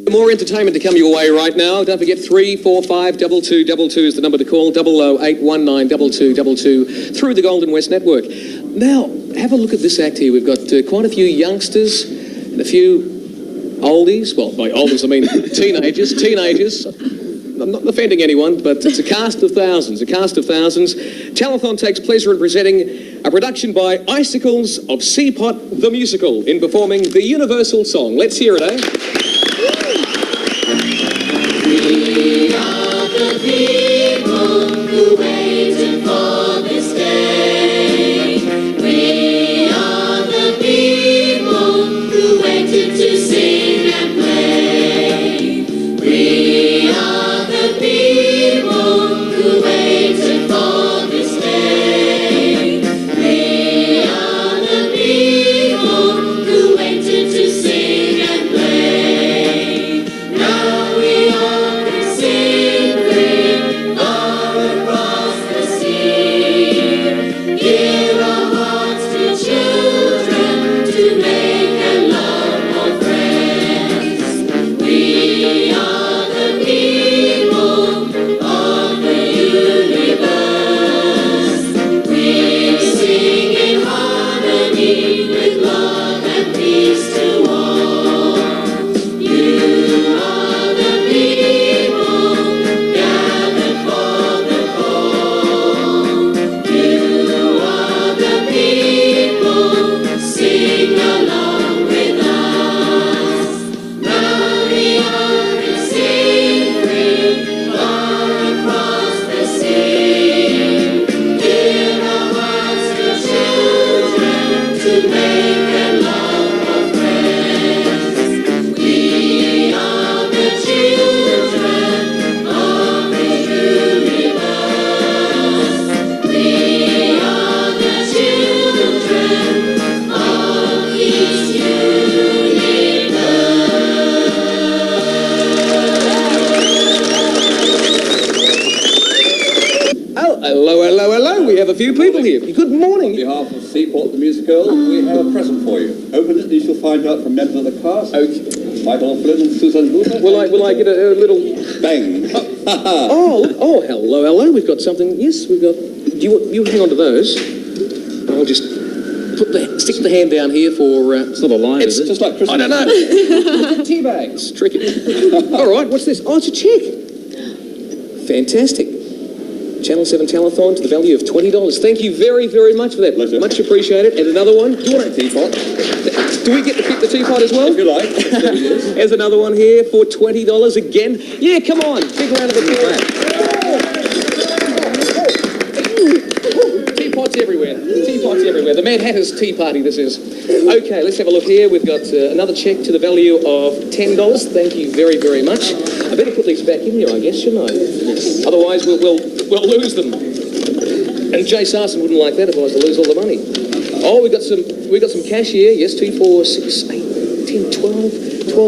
More entertainment to come your way right now. Don't forget 345 2222 is the number to call. 00819 2222 through the Golden West Network. Now, have a look at this act here. We've got quite a few youngsters and a few oldies. Well, by oldies I mean teenagers. I'm not offending anyone, but it's a cast of thousands, Telethon takes pleasure in presenting a production by Icicles of Seapot the Musical in performing the Universal Song. Let's hear it, eh? We are the people who waited for this day. We are the people who waited to sing and play. We are the people who waited for this day. We are the people who waited to sing and play. Now we all can sing free all across the sea. Give our hearts to children to make and love more friends. We are the people of the universe. We sing in harmony with love and peace to all. You are the people gathered for the call. You are the people, sing along with us. Now we all can sing free all across the sea. Give our hearts to children to make and love our friends. We are the children of the universe. We are the children of this universe. Oh, hello. We have a few people here. Good morning. On behalf of Seapot the Musical, we have a present for you. Open it and you shall find out from members of the cast. Okay. Michael Flynn and Susan Luther. Will I get a little... Bang. Oh, hello. We've got something. Yes, we've got... You hang on to those. I'll just stick the hand down here for... It's not a line, is it? Just like Christmas. I don't know. Tea bags. Tricky. All right, what's this? Oh, it's a check. Fantastic. Channel 7 Telethon to the value of $20. Thank you very, very much for that. Pleasure. Much appreciated. And another one. Do you want a teapot? Do we get to pick the teapot as well? If you like. There's another one here for $20 again. Yeah, come on. Big round of applause. Teapots everywhere. Teapots everywhere. The Mad Hatter's Tea Party, this is. Okay, let's have a look here. We've got another check to the value of $10. Thank you very, very much. I better put these back in here, I guess, shouldn't I? Yes. Otherwise, we'll lose them. And Jay Sarson wouldn't like that if I was to lose all the money. Oh, we got some cash here. Yes, 2, 4, 6, 8, 10, 12,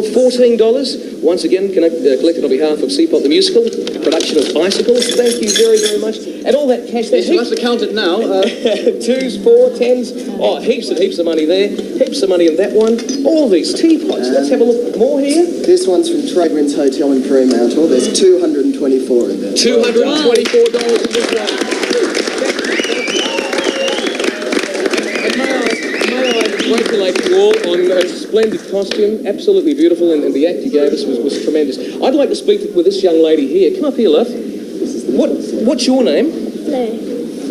$14. Once again, collected on behalf of Seapot the Musical, production of Icicles. Thank you very, very much. And all that cash there. You'll have to count it now. 2s, 4, 10s. Oh, heaps of money there. Heaps of money in that one. All these teapots. Let's have a look more here. This one's from Trademan's Hotel in Fremantle. There's 224 in there. $224 in this one. Congratulate you all on a splendid costume, absolutely beautiful, and the act you gave us was tremendous. I'd like to speak with this young lady here. Come up here, love. What's your name? Fleur.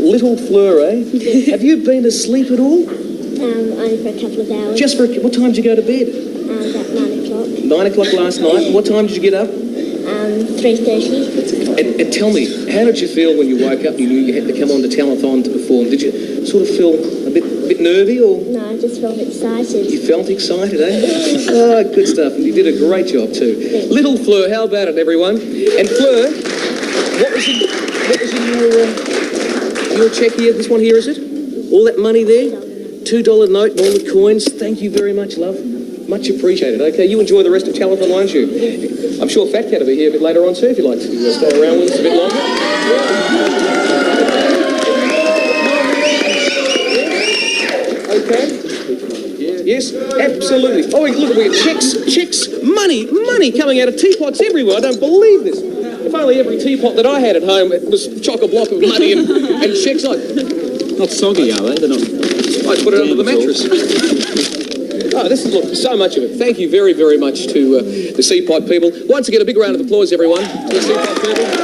Little Fleur, eh? Have you been asleep at all? Only for a couple of hours. Just for what time did you go to bed? About 9 o'clock. 9 o'clock last night. What time did you get up? 3:30. And tell me, how did you feel when you woke up and you knew you had to come on to Telethon to perform? Did you sort of feel a bit nervy or? No, I just felt excited. You felt excited, eh? Oh, good stuff. You did a great job too. Thanks. Little Fleur, how about it, everyone? And Fleur, what was in your check here? This one here, is it? All that money there? $2 note and all the coins. Thank you very much, love. Much appreciated. Okay, you enjoy the rest of Telethon, won't you? I'm sure Fat Cat will be here a bit later on too, if you'd like to stay around with us a bit longer. Okay. Yes, absolutely. Oh, look, we got checks, money coming out of teapots everywhere. I don't believe this. If only every teapot that I had at home it was chock-a-block of money and checks. Not soggy, are they? They're not. I put it under the mattress. Oh, this is, look, so much of it. Thank you very, very much to the Seapot people. Once again, a big round of applause, everyone, to the Seapot people.